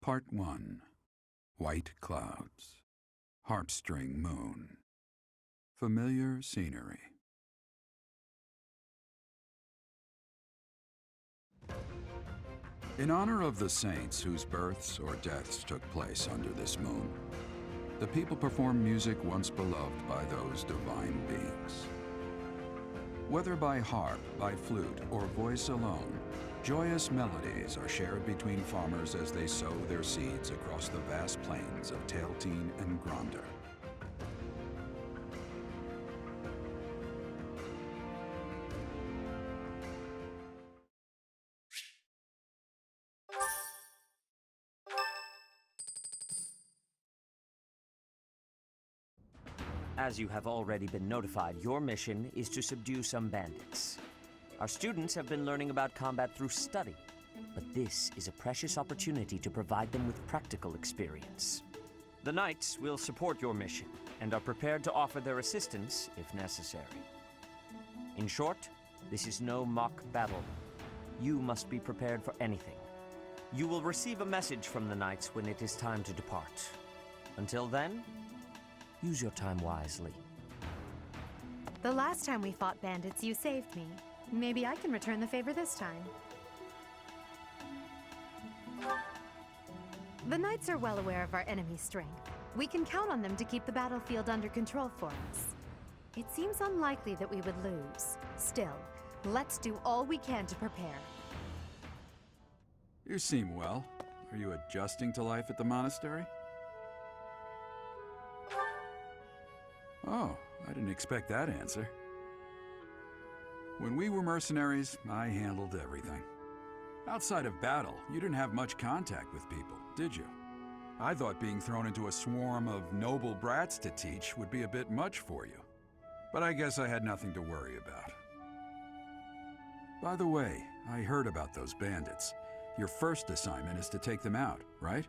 Part 1. White Clouds. Harpstring Moon. Familiar scenery. In honor of the saints whose births or deaths took place under this moon, the people perform music once beloved by those divine beings. Whether by harp, by flute, or voice alone, joyous melodies are shared between farmers as they sow their seeds across the vast plains of Tailteen and Gronder. As you have already been notified, your mission is to subdue some bandits. Our students have been learning about combat through study, but this is a precious opportunity to provide them with practical experience. The Knights will support your mission and are prepared to offer their assistance if necessary. In short, this is no mock battle. You must be prepared for anything. You will receive a message from the Knights when it is time to depart. Until then, use your time wisely. The last time we fought bandits, you saved me. Maybe I can return the favor this time. The Knights are well aware of our enemy's strength. We can count on them to keep the battlefield under control for us. It seems unlikely that we would lose. Still, let's do all we can to prepare. You seem well. Are you adjusting to life at the monastery? Oh, I didn't expect that answer. When we were mercenaries, I handled everything. Outside of battle, you didn't have much contact with people, did you? I thought being thrown into a swarm of noble brats to teach would be a bit much for you. But I guess I had nothing to worry about. By the way, I heard about those bandits. Your first assignment is to take them out, right?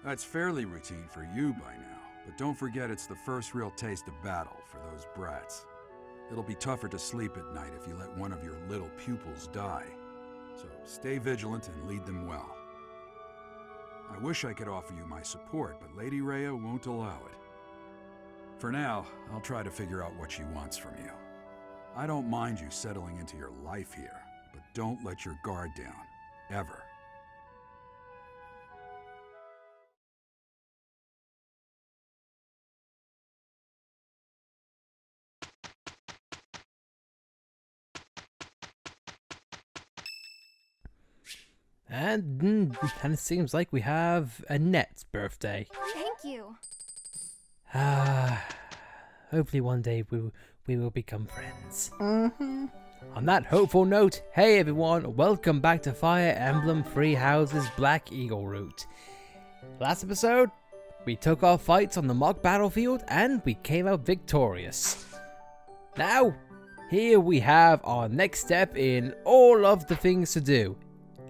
That's fairly routine for you by now, but don't forget it's the first real taste of battle for those brats. It'll be tougher to sleep at night if you let one of your little pupils die. So stay vigilant and lead them well. I wish I could offer you my support, but Lady Rhea won't allow it. For now, I'll try to figure out what she wants from you. I don't mind you settling into your life here, but don't let your guard down, ever. And it seems like we have Annette's birthday. Thank you. Hopefully one day we will become friends. On that hopeful note, hey everyone, welcome back to Fire Emblem Three Houses Black Eagle Route. Last episode, we took our fights on the mock battlefield and we came out victorious. Now, here we have our next step in all of the things to do.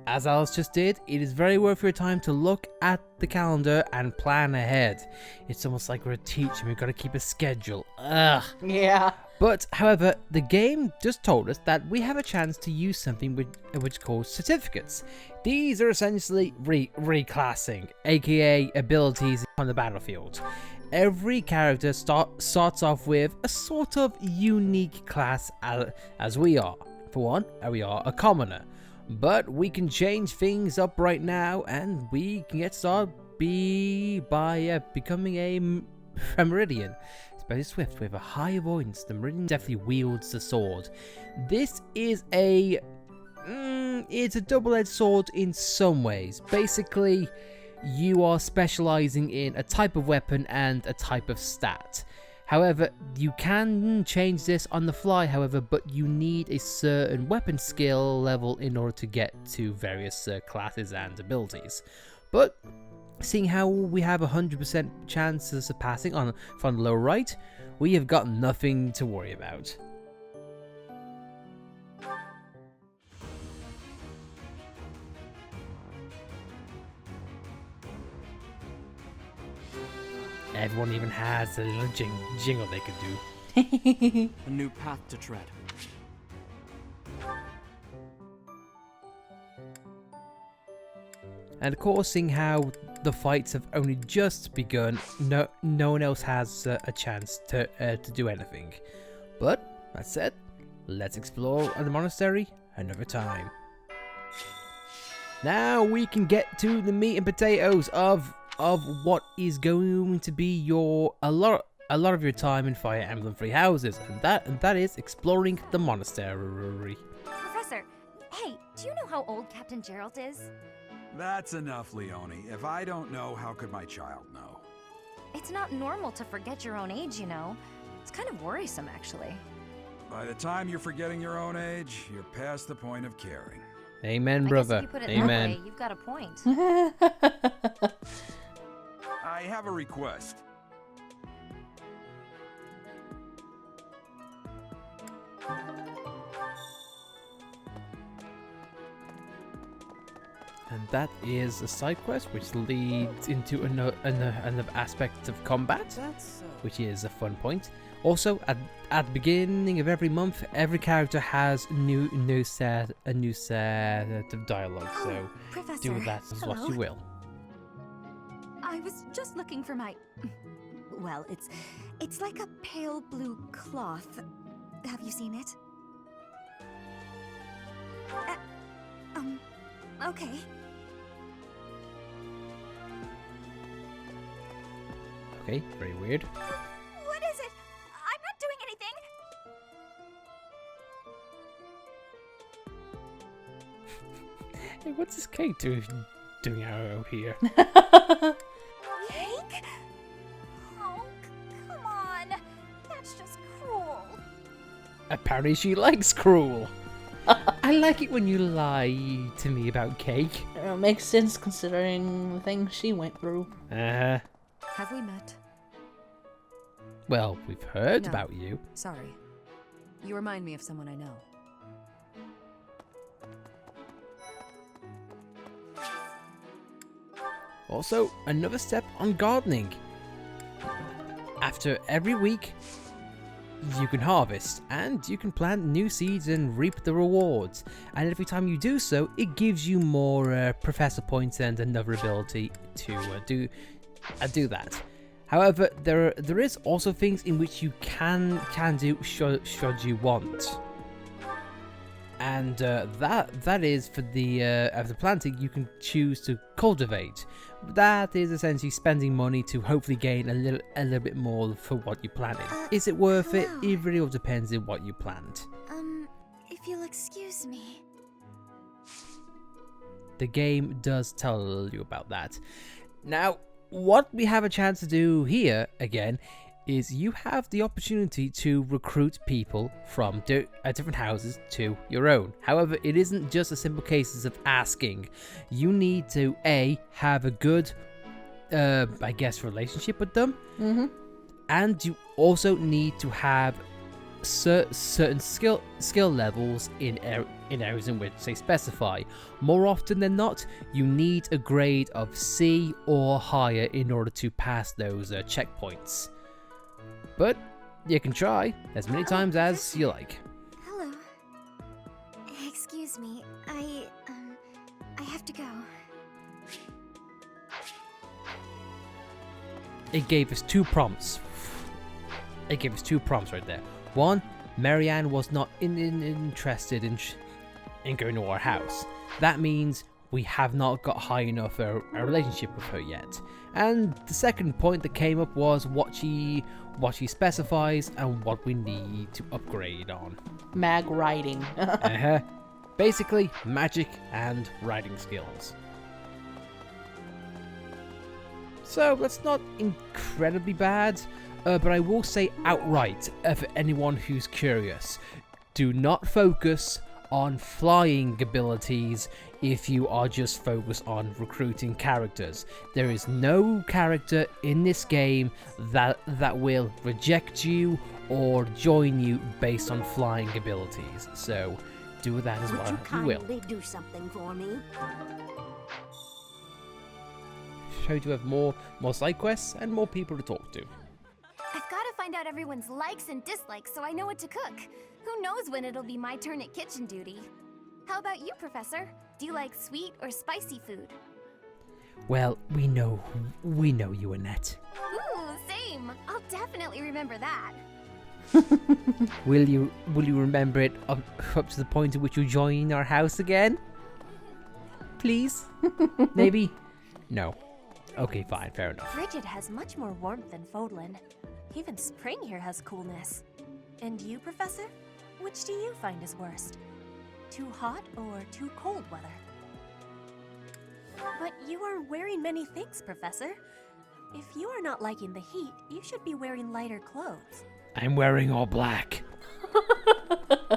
As Alice just did, it is very worth your time to look at the calendar and plan ahead. It's almost like we're a teacher and we've got to keep a schedule. Ugh. Yeah. But, however, the game just told us that we have a chance to use something which is called certificates. These are essentially reclassing, aka abilities on the battlefield. Every character starts off with a sort of unique class as we are. For one, we are a commoner. But we can change things up right now, and we can get started by becoming a Meridian. It's very swift with a high avoidance. The Meridian definitely wields the sword. This is it's a double-edged sword in some ways. Basically, you are specializing in a type of weapon and a type of stat. However, you can change this on the fly, however, but you need a certain weapon skill level in order to get to various classes and abilities. But, seeing how we have 100% chances of passing from the lower right, we have got nothing to worry about. Everyone even has a little jingle they could do. A new path to tread. And of course, seeing how the fights have only just begun, no one else has a chance to do anything. But that said, let's explore the monastery another time. Now we can get to the meat and potatoes of what is going to be a lot of your time in Fire Emblem Three Houses, and that is exploring the monastery. Professor, hey, do you know how old Captain Gerald is? That's enough, Leone. If I don't know, how could my child know? It's not normal to forget your own age, you know. It's kind of worrisome, actually. By the time you're forgetting your own age, you're past the point of caring. Amen, I brother. guess if you put it Amen. that way, you've got a point. I have a request. And that is a side quest which leads into another aspect of combat, which is a fun point. Also, at the beginning of every month, every character has a new set of dialogue. So Professor, do with that as what you will. I was just looking for my... Well, it's like a pale blue cloth. Have you seen it? Okay. Okay, very weird. What is it? I'm not doing anything! Hey, what's this cake doing out here? Cake? Oh, come on. That's just cruel. Apparently she likes cruel. I like it when you lie to me about cake. It makes sense considering the things she went through. Uh-huh. Have we met? Well, we've heard No. about you. Sorry. You remind me of someone I know. Also, another step on gardening. After every week, you can harvest, and you can plant new seeds and reap the rewards. And every time you do so, it gives you more professor points and another ability to do that. However, there is also things in which you can do should you want. And that is for the after planting, you can choose to cultivate. That is essentially spending money to hopefully gain a little bit more for what you planted. Is it worth it? Hello. It really all depends on what you plant. If you'll excuse me. The game does tell you about that. Now, what we have a chance to do here again is you have the opportunity to recruit people from different houses to your own. However, it isn't just a simple case of asking. You need to have a good, I guess, relationship with them, and you also need to have certain skill levels in areas in which they specify. More often than not, you need a grade of C or higher in order to pass those checkpoints. But you can try as many times as you like. Hello. Excuse me. I have to go. It gave us two prompts. It gave us two prompts right there. One, Marianne was not interested in going to our house. That means we have not got high enough a relationship with her yet. And the second point that came up was what she specifies and what we need to upgrade on. Mag writing. Basically, magic and writing skills. So that's not incredibly bad, but I will say outright, for anyone who's curious, do not focus on flying abilities if you are just focused on recruiting characters. There is no character in this game that will reject you or join you based on flying abilities. So do with that as well as you will. Do something for me? So to have more side quests and more people to talk to. I've got to find out everyone's likes and dislikes so I know what to cook. Who knows when it'll be my turn at kitchen duty? How about you, Professor? Do you like sweet or spicy food? Well, we know you, Annette. Ooh, same. I'll definitely remember that. Will you remember it up to the point at which you join our house again? Please? Maybe? No. Okay, fine, fair enough. Frigid has much more warmth than Fodlan. Even spring here has coolness. And you, Professor? Which do you find is worst? Too hot or too cold weather? But you are wearing many things, Professor. If you are not liking the heat, you should be wearing lighter clothes. I'm wearing all black.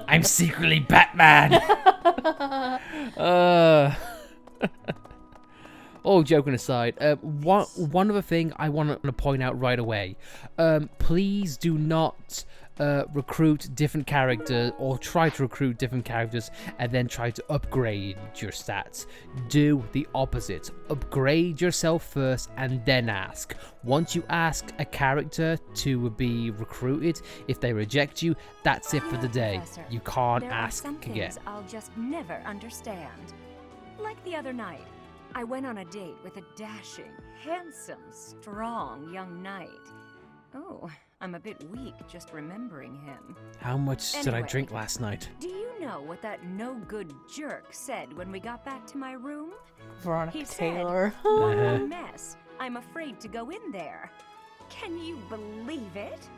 I'm secretly Batman. All joking aside, one other thing I want to point out right away. Please do not recruit different characters or try to recruit different characters and then try to upgrade your stats. Do the opposite. Upgrade yourself first and then ask. Once you ask a character to be recruited, if they reject you, that's it for the day. Professor, You can't there ask are some again. things I'll just never understand. Like the other night, I went on a date with a dashing, handsome, strong young knight. Oh, I'm a bit weak just remembering him. How much did I Anyway. drink last night? Do you know what that no-good jerk said when we got back to my room? Veronica He said, Taylor. "What Uh-huh. a mess. I'm afraid to go in there." Can you believe it?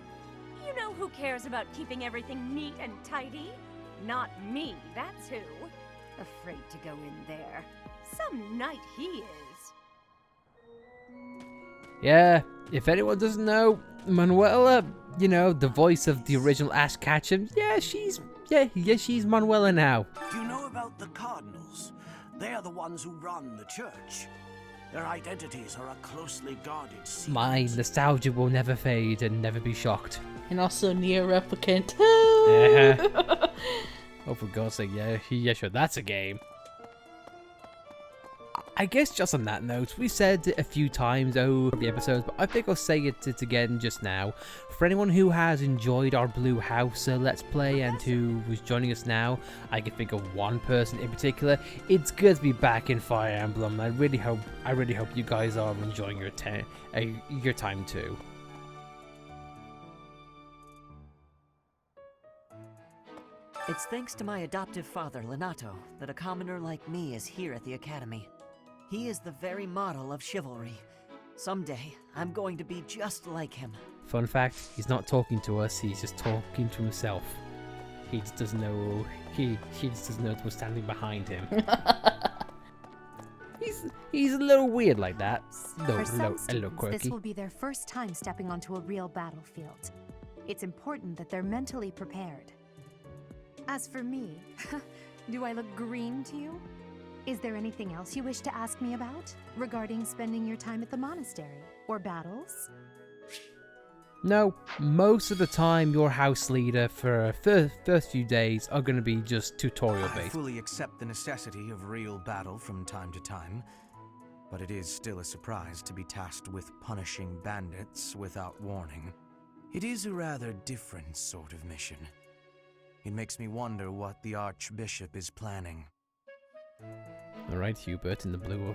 You know who cares about keeping everything neat and tidy? Not me, that's who. Afraid to go in there. Some knight he is. Yeah, if anyone doesn't know, Manuela, you know, the voice of the original Ash Ketchum, she's Manuela now. Do you know about the cardinals? They are the ones who run the church. Their identities are a closely guarded secret. My nostalgia will never fade and never be shocked. And also Near Replicant. Yeah. Oh, for God's sake, yeah, sure, that's a game. I guess just on that note, we said it a few times over the episodes, but I think I'll say it again just now. For anyone who has enjoyed our Blue House Let's Play and who was joining us now, I can think of one person in particular. It's good to be back in Fire Emblem. I really hope you guys are enjoying your time too. It's thanks to my adoptive father, Lenato, that a commoner like me is here at the Academy. He is the very model of chivalry. Someday, I'm going to be just like him. Fun fact, he's not talking to us, he's just talking to himself. He just doesn't know that we're standing behind him. He's a little weird like that. For some A little students, quirky. this will be their first time stepping onto a real battlefield. It's important that they're mentally prepared. As for me, do I look green to you? Is there anything else you wish to ask me about regarding spending your time at the monastery or battles? No, most of the time your house leader for first few days are going to be just tutorial I based. fully accept the necessity of real battle from time to time, but it is still a surprise to be tasked with punishing bandits without warning. It is a rather different sort of mission. It makes me wonder what the Archbishop is planning. All right, Hubert, in the Blue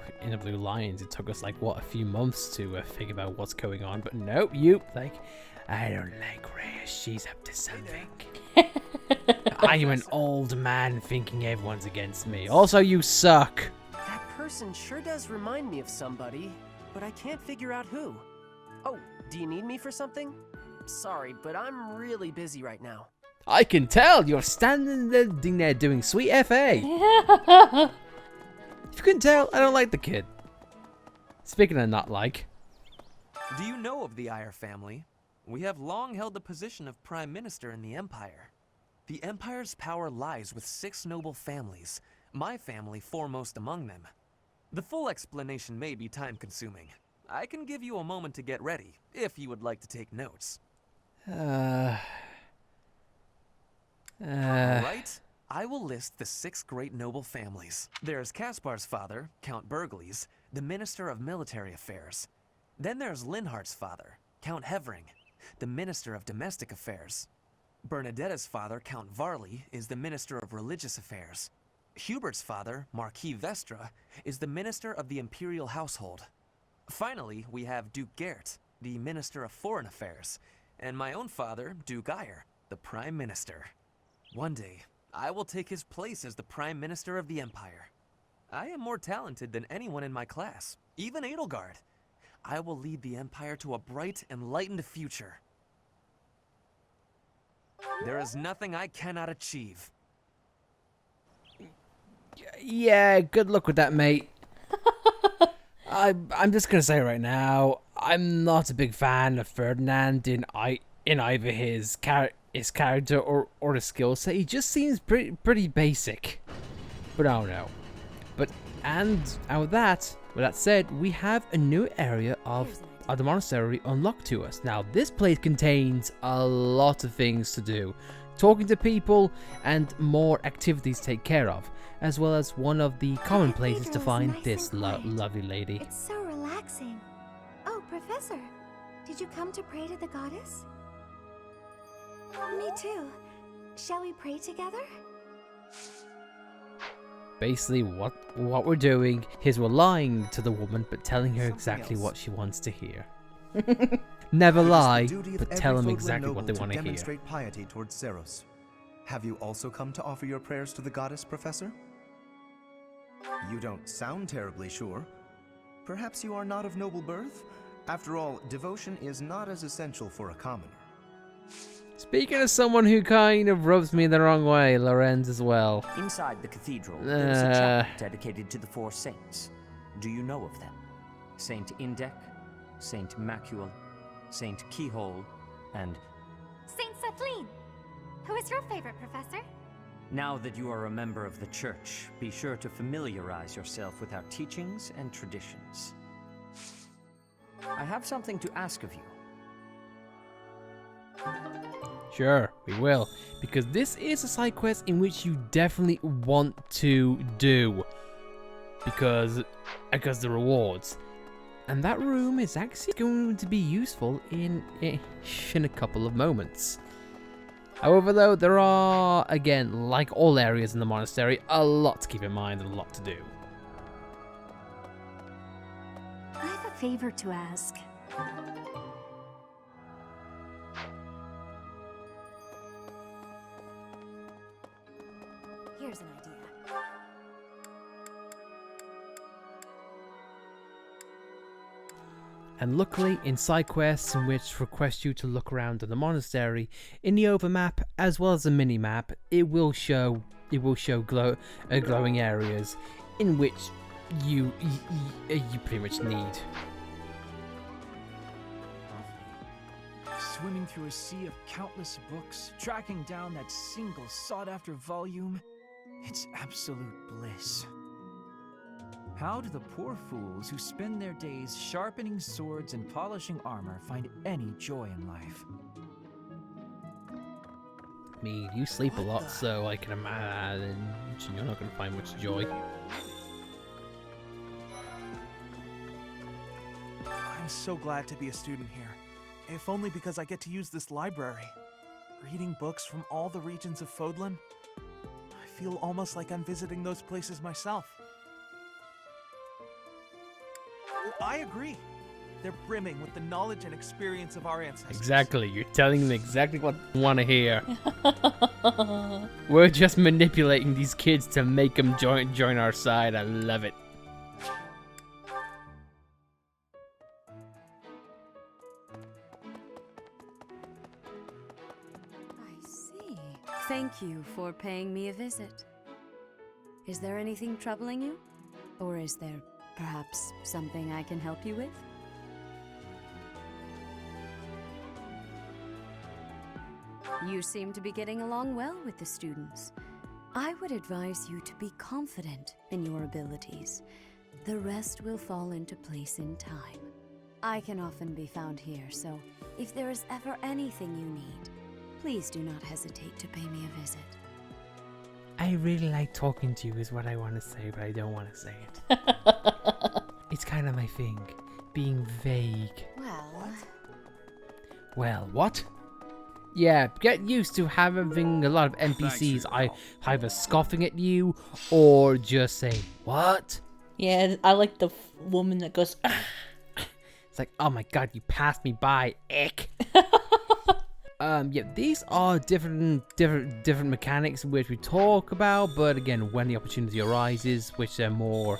Lions, it took us like a few months to figure out what's going on, but no, I don't like Rhea. She's up to something. I am an old man thinking everyone's against me. Also, you suck. That person sure does remind me of somebody, but I can't figure out who. Oh, do you need me for something? Sorry, but I'm really busy right now. I can tell you're standing there doing sweet FA. If you couldn't tell, I don't like the kid. Speaking of not like. Do you know of the Iyer family? We have long held the position of Prime Minister in the Empire. The Empire's power lies with 6 noble families, my family foremost among them. The full explanation may be time-consuming. I can give you a moment to get ready, if you would like to take notes. Alright, I will list the 6 great noble families. There's Caspar's father, Count Burgles, the Minister of Military Affairs. Then there's Linhardt's father, Count Hevering, the Minister of Domestic Affairs. Bernadetta's father, Count Varley, is the Minister of Religious Affairs. Hubert's father, Marquis Vestra, is the Minister of the Imperial Household. Finally, we have Duke Gert, the Minister of Foreign Affairs, and my own father, Duke Eir, the Prime Minister. One day, I will take his place as the Prime Minister of the Empire. I am more talented than anyone in my class, even Edelgard. I will lead the Empire to a bright, enlightened future. There is nothing I cannot achieve. Yeah, good luck with that, mate. I'm just gonna say right now, I'm not a big fan of Ferdinand in either his character or his skill set. He just seems pretty basic. But I don't know. With that said, we have a new area of the monastery unlocked to us. Now, this place contains a lot of things to do, talking to people and more activities to take care of, as well as one of the common places to find this lovely lady. It's so relaxing. Oh, Professor, did you come to pray to the goddess? Me too. Shall we pray together? Basically, what we're doing is we're lying to the woman, but telling her exactly what she wants to hear. Never lie, but tell them exactly what they want to hear. Demonstrate piety towards Zeros. Have you also come to offer your prayers to the goddess, Professor? You don't sound terribly sure. Perhaps you are not of noble birth? After all, devotion is not as essential for a commoner. Speaking of someone who kind of rubs me the wrong way, Lorenz as well. Inside the cathedral, there is a chapel dedicated to the 4 saints. Do you know of them? Saint Indek, Saint Macule, Saint Keyhole, and... Saint Sethlin! Who is your favorite, Professor? Now that you are a member of the church, be sure to familiarize yourself with our teachings and traditions. I have something to ask of you. Sure, we will, because this is a side quest in which you definitely want to do, because the rewards, and that room is actually going to be useful in a couple of moments. However, though, there are, again, like all areas in the monastery, a lot to keep in mind and a lot to do. I have a favor to ask. Here's an idea. And luckily, in side quests in which request you to look around in the monastery, in the overmap as well as the mini map, it will show glowing areas in which you pretty much need. Swimming through a sea of countless books, tracking down that single sought-after volume, it's absolute bliss. How do the poor fools who spend their days sharpening swords and polishing armor find any joy in life? I mean, you sleep a lot, so I can imagine you're not going to find much joy. I'm so glad to be a student here, if only because I get to use this library. Reading books from all the regions of Fodlan, I feel almost like I'm visiting those places myself. I agree. They're brimming with the knowledge and experience of our ancestors. Exactly, you're telling them exactly what they want to hear. We're just manipulating these kids to make them join our side. I love it. I see. Thank you for paying me a visit. Is there anything troubling you? Or is there perhaps something I can help you with? You seem to be getting along well with the students. I would advise you to be confident in your abilities. The rest will fall into place in time. I can often be found here, so if there is ever anything you need, please do not hesitate to pay me a visit. I really like talking to you is what I want to say, but I don't want to say it. It's kind of my thing, being vague. Well... Well, what? Yeah, get used to having a lot of NPCs either scoffing at you or just saying, what? Yeah, I like the woman that goes, "Ah." It's like, oh my god, you passed me by, ick. Yeah, these are different mechanics which we talk about, but again, when the opportunity arises, which are more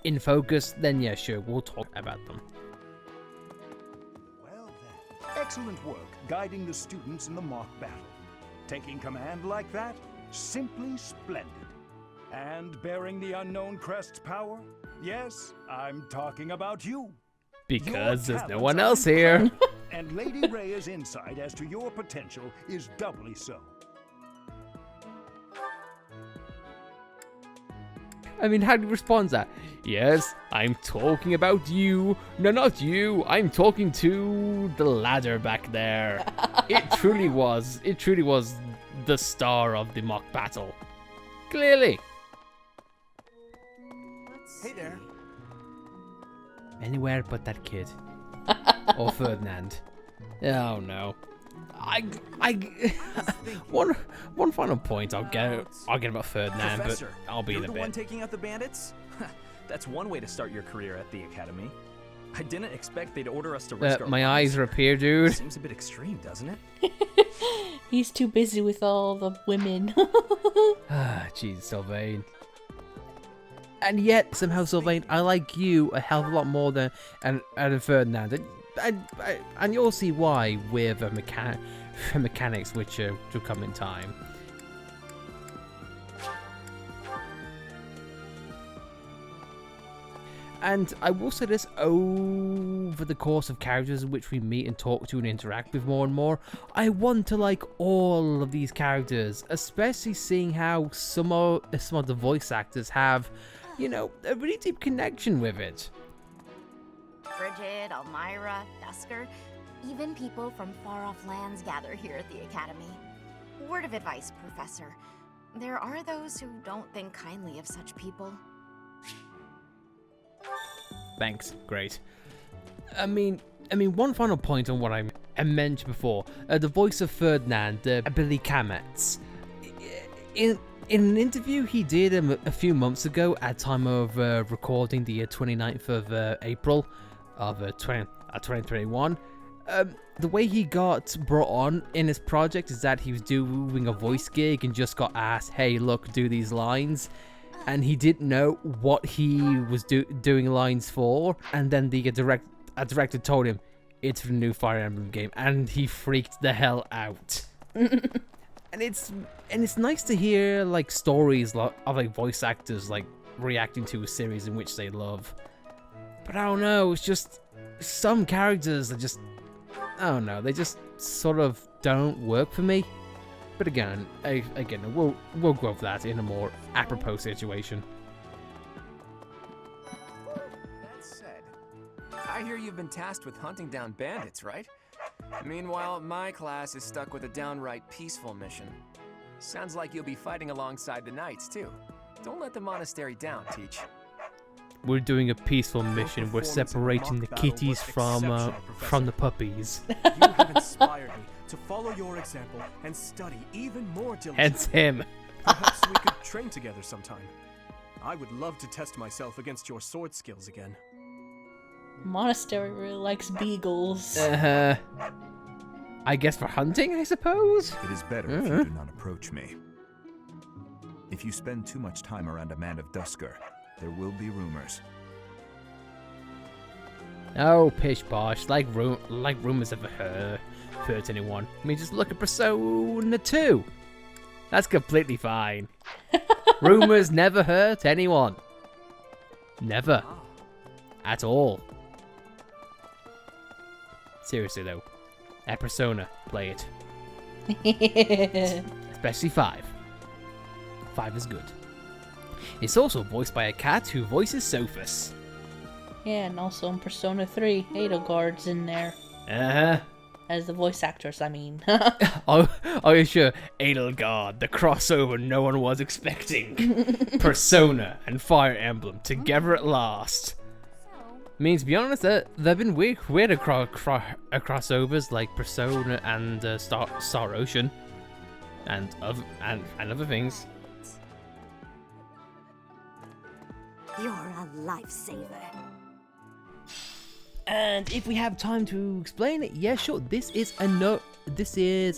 in focus, then yeah, sure, we'll talk about them. Well then, excellent work guiding the students in the mock battle. Taking command like that, simply splendid. And bearing the unknown crest's power? Yes, I'm talking about you. Because there's no one else here. And Lady Rhea's insight as to your potential is doubly so. I mean, how do you respond to that? Yes, I'm talking about you. No, not you. I'm talking to the ladder back there. It truly was the star of the mock battle. Clearly. Hey there. Anywhere but that kid. Or Ferdinand. Oh no. One final point I'll get about Ferdinand, Professor, but I'll be in a you're the one bit. taking out the bandits? That's one way to start your career at the academy. I didn't expect they'd order us to risk our My lives. eyes are up here, dude. Seems a bit extreme, doesn't it? He's too busy with all the women. Ah, jeez, Sylvain. And yet, somehow, Sylvain, I like you a hell of a lot more than Ferdinand. And you'll see why with mechanics which will come in time. And I will say this, over the course of characters in which we meet and talk to and interact with more and more, I want to like all of these characters, especially seeing how some of the voice actors have, you know, a really deep connection with it. Bridget, Elmira, Dusker, even people from far-off lands gather here at the Academy. Word of advice, Professor. There are those who don't think kindly of such people. Thanks, great. I mean, one final point on what I mentioned before. The voice of Ferdinand, Billy Kametz. In an interview he did a few months ago at time of recording, the 29th of April of 2021, the way he got brought on in his project is that he was doing a voice gig and just got asked, hey, look, do these lines. And he didn't know what he was doing lines for, and then the director told him it's for the new Fire Emblem game, and he freaked the hell out. And it's nice to hear like stories of like voice actors like reacting to a series in which they love. But I don't know, it's just some characters are just, I don't know, they just sort of don't work for me. But again, we'll go over that in a more apropos situation. That said, I hear you've been tasked with hunting down bandits, right? Meanwhile, my class is stuck with a downright peaceful mission. Sounds like you'll be fighting alongside the knights, too. Don't let the monastery down, Teach. We're doing a peaceful mission. We're separating the kitties from the puppies. You have inspired me to follow your example and study even more diligently. Hence him. Perhaps we could train together sometime. I would love to test myself against your sword skills again. Monastery really likes beagles. I guess for hunting, I suppose? It is better if you do not approach me. If you spend too much time around a man of Dusker, there will be rumors. Oh, pish posh, like rumors ever hurt anyone. I mean, just look at Persona 2. That's completely fine. Rumors never hurt anyone. Never. At all. Seriously though, at Persona, play it. Especially 5. 5 is good. It's also voiced by a cat who voices Sophus. Yeah, and also in Persona 3, Edelgard's in there. Uh-huh. As the voice actress, I mean. Oh, sure. Edelgard, the crossover no one was expecting. Persona and Fire Emblem together at last. So, I mean, to be honest, there have been weird crossovers like Persona and Star Ocean, and other things. You're a lifesaver. And if we have time to explain it, yeah, sure. This is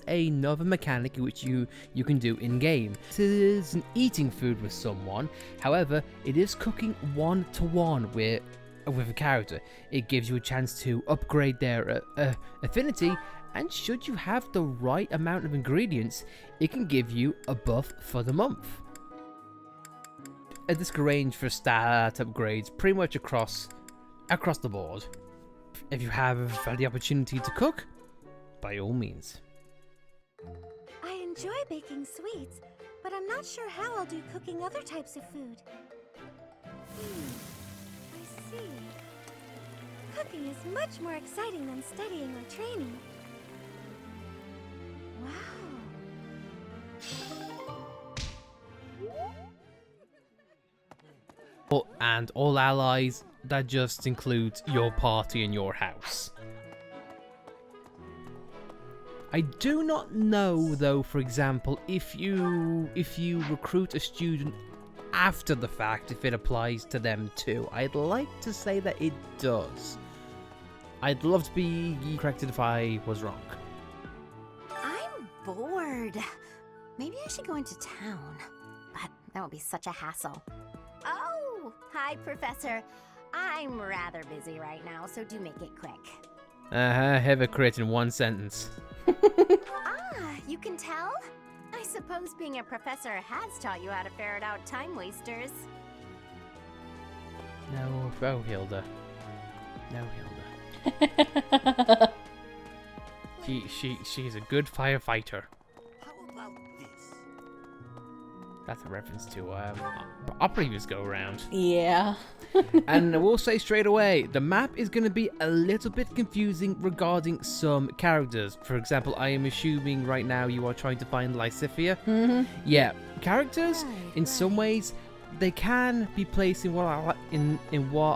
another mechanic which you can do in game. This isn't eating food with someone. However, it is cooking one-to-one with a character. It gives you a chance to upgrade their affinity, and should you have the right amount of ingredients, it can give you a buff for the month. This can range for stat upgrades pretty much across the board. If you have the opportunity to cook, by all means. I enjoy baking sweets, but I'm not sure how I'll do cooking other types of food. I see. Cooking is much more exciting than studying or training. Wow. And all allies, that just includes your party and your house. I do not know, though, for example, if you recruit a student after the fact, if it applies to them too. I'd like to say that it does. I'd love to be corrected if I was wrong. I'm bored. Maybe I should go into town, but that would be such a hassle. Oh, hi, Professor. I'm rather busy right now, so do make it quick. Hypocrite in one sentence. Ah, you can tell? I suppose being a professor has taught you how to ferret out time wasters. No, Hilda. No, Hilda. She's a good firefighter. How about this? That's a reference to our previous go-around. Yeah. And I will say straight away, the map is going to be a little bit confusing regarding some characters. For example, I am assuming right now you are trying to find Lysithia. Mm-hmm. Yeah, characters, in some ways, they can be placed in what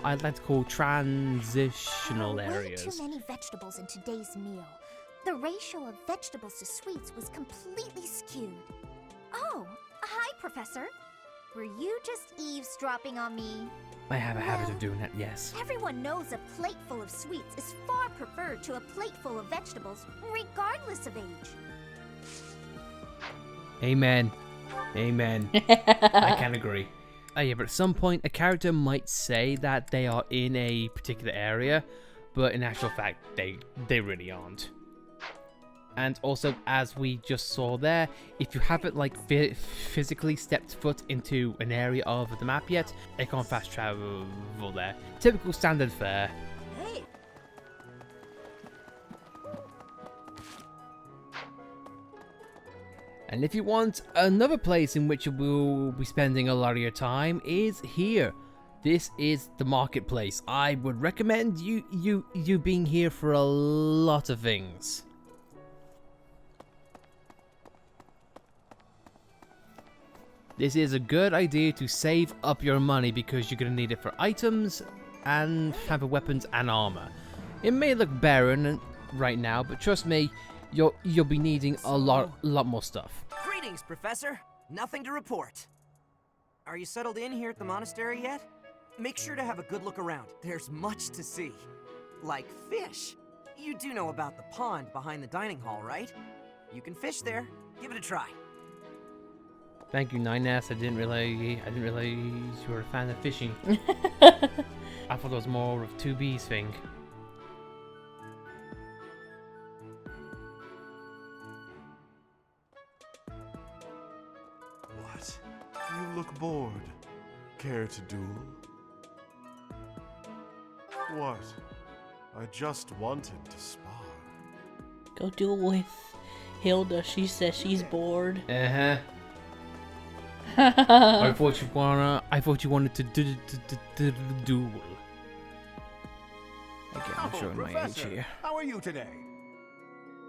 I like to call transitional areas. Way too many vegetables in today's meal. The ratio of vegetables to sweets was completely skewed. Oh, hi, Professor. Were you just eavesdropping on me? I have a habit of doing that, yes. Everyone knows a plate full of sweets is far preferred to a plate full of vegetables, regardless of age. Amen. I can agree. Yeah, but at some point, a character might say that they are in a particular area, but in actual fact, they really aren't. And also, as we just saw there, if you haven't physically stepped foot into an area of the map yet, they can't fast travel there. Typical standard fare. Hey. And if you want another place in which you will be spending a lot of your time, is here. This is the marketplace. I would recommend you being here for a lot of things. This is a good idea to save up your money because you're going to need it for items and for weapons and armor. It may look barren right now, but trust me, you'll be needing a lot more stuff. Greetings, Professor. Nothing to report. Are you settled in here at the monastery yet? Make sure to have a good look around. There's much to see. Like fish. You do know about the pond behind the dining hall, right? You can fish there. Give it a try. Thank you, 9S. I didn't realize you were a fan of fishing. I thought it was more of 2B's thing. What? You look bored. Care to duel? What? I just wanted to spar. Go duel with Hilda. She says she's bored. I thought you wanted to duel. Again, I'm showing my age here. How are you today?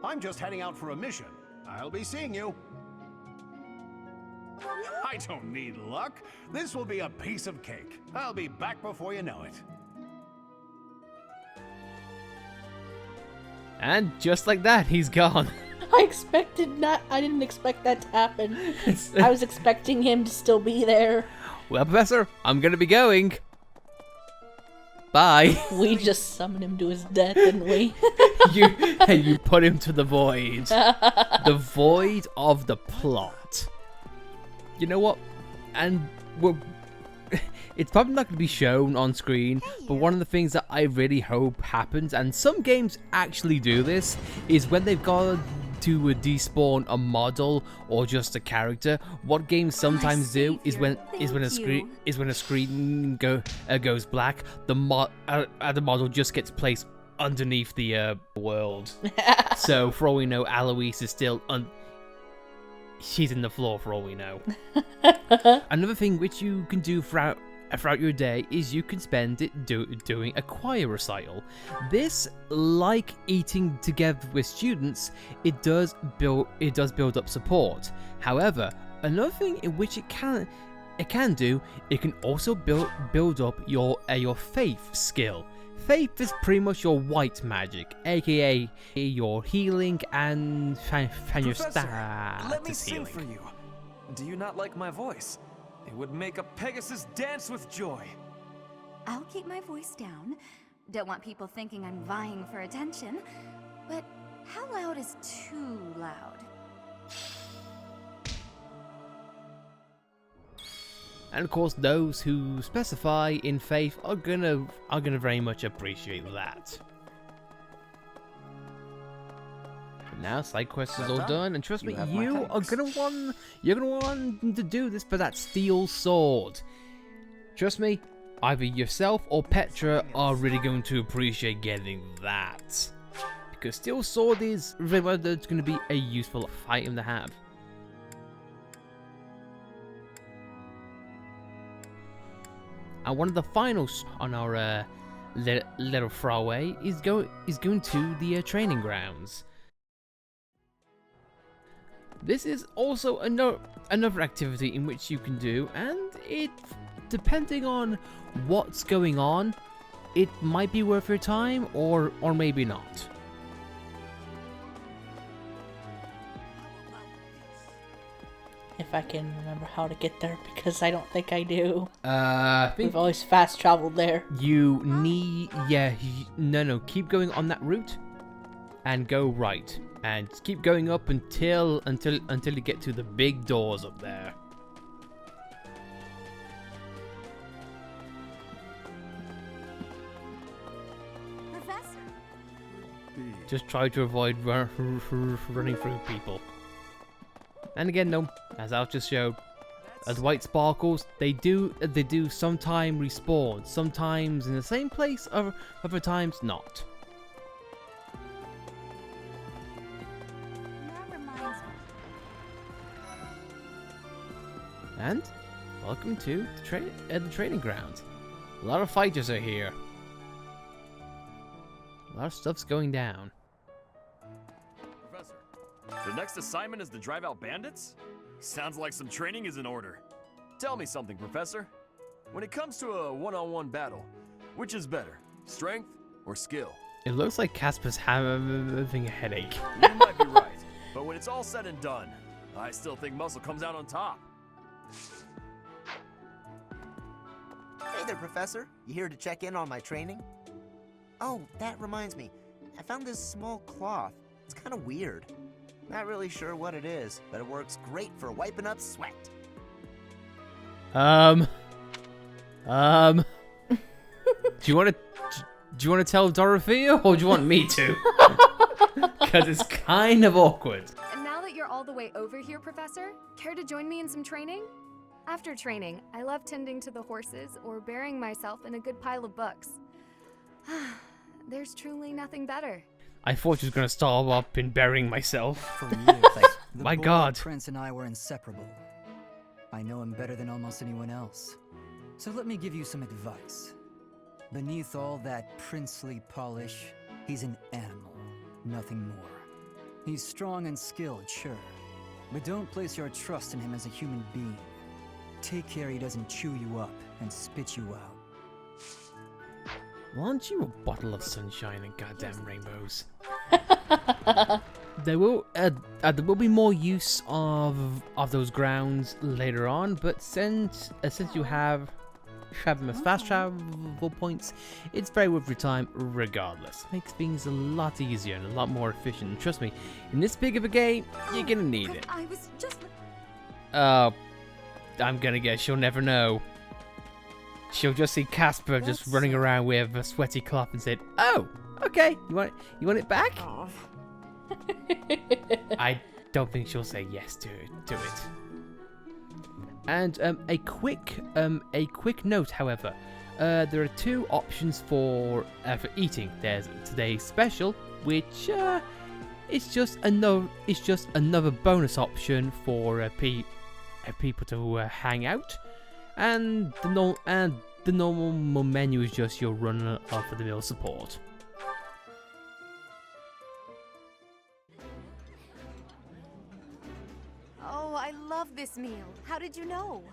I'm just heading out for a mission. I'll be seeing you. I don't need luck. This will be a piece of cake. I'll be back before you know it. And just like that, he's gone. I didn't expect that to happen. I was expecting him to still be there. Well, Professor, I'm gonna be going. Bye. We just summoned him to his death, didn't we? you put him to the void. The void of the plot. You know what? And it's probably not going to be shown on screen, but one of the things that I really hope happens, and some games actually do this, is when they've got to despawn a model or just a character. What games sometimes do is when a screen goes black, the model just gets placed underneath the world. So for all we know, Alois is still she's in the floor for all we know. Another thing which you can do throughout your day is you can spend it doing a choir recital. This, like eating together with students, it does build up support. However, another thing in which it can also build up your faith skill. Faith is pretty much your white magic, aka your healing and your status let me sing healing. for you. Do you not like my voice? It would make a Pegasus dance with joy. I'll keep my voice down. Don't want people thinking I'm vying for attention. But how loud is too loud? And of course, those who specify in faith are gonna very much appreciate that. But now side quest is all done, and trust me, you're gonna want to do this for that steel sword. Trust me, either yourself or Petra are really going to appreciate getting that, because steel sword is really going to be a useful item to have. And one of the finals on our little throwaway is going to the training grounds. This is also another activity in which you can do, and it, depending on what's going on, it might be worth your time or maybe not. If I can remember how to get there, because I don't think I do. We've always fast traveled there. You need, no, keep going on that route, and go right, and keep going up until you get to the big doors up there. Professor. Just try to avoid running through people. And again, no, as I've just showed, as white sparkles, they do sometimes respawn, sometimes in the same place, other times not. That reminds me. And welcome to the training ground. A lot of fighters are here. A lot of stuff's going down. Professor, the next assignment is to drive out bandits? Sounds like some training is in order. Tell me something, Professor. When it comes to a one-on-one battle, which is better, strength or skill? It looks like Casper's having a headache. You might be right, but when it's all said and done, I still think muscle comes out on top. Hey there, Professor. You here to check in on my training? Oh, that reminds me. I found this small cloth. It's kind of weird. Not really sure what it is, but it works great for wiping up sweat. Do you want to tell Dorothea, or do you want me to? Because it's kind of awkward. And now that you're all the way over here, Professor, care to join me in some training? After training, I love tending to the horses or burying myself in a good pile of books. There's truly nothing better. I thought she was going to start up in burying myself. For years, My the boy God. Prince and I were inseparable. I know him better than almost anyone else. So let me give you some advice. Beneath all that princely polish, he's an animal, nothing more. He's strong and skilled, sure, but don't place your trust in him as a human being. Take care he doesn't chew you up and spit you out. Why aren't you a bottle of sunshine and goddamn rainbows? There will be more use of those grounds later on, but since you have them as fast travel points, it's very worth your time regardless. Makes things a lot easier and a lot more efficient. And trust me, in this big of a game, you're gonna need it. I was just... I'm gonna guess she'll never know. She'll just see Casper just running around with a sweaty cloth and said, "Oh, okay, you want it back?" Oh. I don't think she'll say yes to it. And a quick note, however, there are two options for eating. There's today's special, which it's just another bonus option for people to hang out, and the normal menu is just your run-of-the-mill support. Oh, I love this meal. How did you know?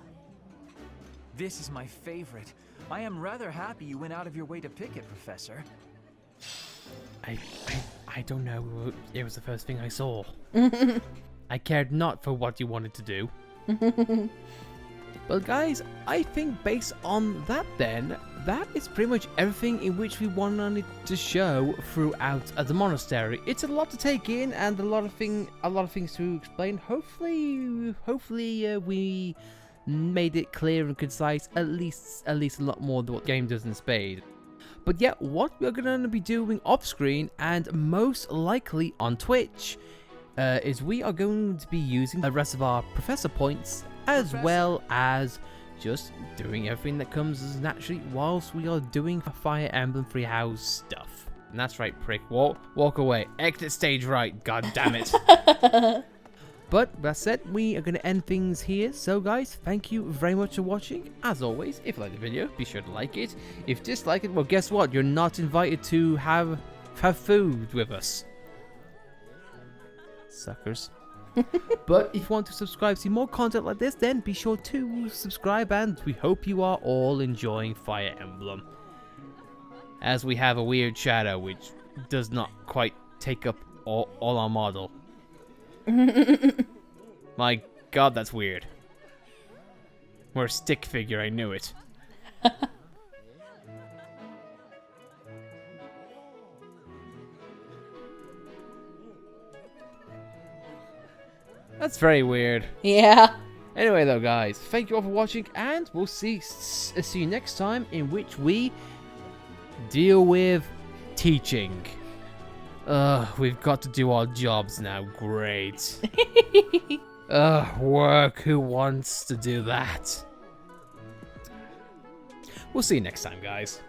This is my favorite. I am rather happy you went out of your way to pick it, Professor. I don't know. It was the first thing I saw. I cared not for what you wanted to do. Well, guys, I think based on that, then, that is pretty much everything in which we wanted to show throughout the monastery. It's a lot to take in and a lot of things to explain. Hopefully, we made it clear and concise, at least a lot more than what the game does in spades. But yeah, what we're going to be doing off screen and most likely on Twitch is we are going to be using the rest of our professor points, as well as just doing everything that comes as naturally whilst we are doing Fire Emblem Three Houses stuff. And that's right, prick. Walk away. Exit stage right. God damn it. But that said, we are going to end things here. So guys, thank you very much for watching. As always, if you like the video, be sure to like it. If you dislike it, well, guess what? You're not invited to have food with us. Suckers. But if you want to subscribe to see more content like this, then be sure to subscribe, and we hope you are all enjoying Fire Emblem. As we have a weird shadow which does not quite take up all our model. My god, that's weird. We're a stick figure, I knew it. That's very weird. Yeah. Anyway, though, guys, thank you all for watching, and we'll see you next time, in which we deal with teaching. We've got to do our jobs now. Great. Work. Who wants to do that? We'll see you next time, guys.